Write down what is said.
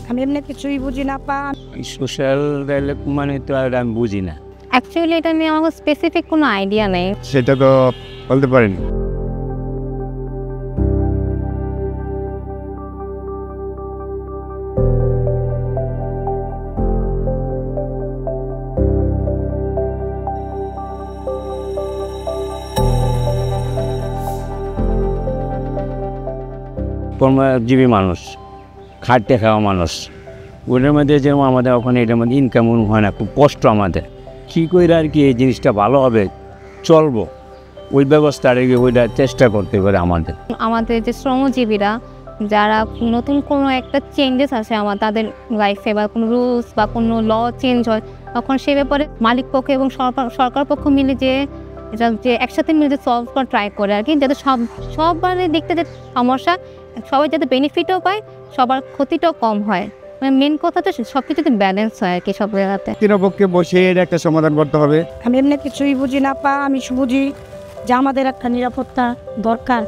আমি এমনি কিছুই বুঝি না পা সোশ্যাল মানে তো আর আমি বুঝি না। অ্যাকচুয়ালি এটা নিয়ে আমার স্পেসিফিক কোনো আইডিয়া নেই। সেটা তো বলতে পারিনি। কর্মজীবী মানুষ, খাটতে খাওয়া মানুষ, ওটার মধ্যে যেমন আমাদের ওখানে এটার মধ্যে ইনকাম হয় না, খুব কষ্ট আমাদের। কী করে আর কি এই জিনিসটা ভালো হবে, চলবো, ওই ব্যবস্থাটা ওইটা চেষ্টা করতে পারে আমাদের যে শ্রমজীবীরা যারা নতুন কোনো একটা চেঞ্জেস আসে তাদের লাইফে বা কোনো রুলস বা কোনো ল চেঞ্জ হয়, তখন সে ব্যাপারে মালিক পক্ষ এবং সরকার পক্ষ মিলে যে এটা যে একসাথে মিলে যে সলভ করা ট্রাই করে আর কি, যাতে সবার দিকটা যে সমস্যা সবাই যাতে বেনিফিটও পায়, সবার ক্ষতিটাও কম হয়। মানে মেন কথা তো সব কিছু ব্যালেন্স হয় আর কি সব জায়গাতে। পক্ষে বসে এর একটা সমাধান করতে হবে। আমি এমনি কিছুই বুঝি না পা আমি বুঝি যে আমাদের একটা নিরাপত্তা দরকার।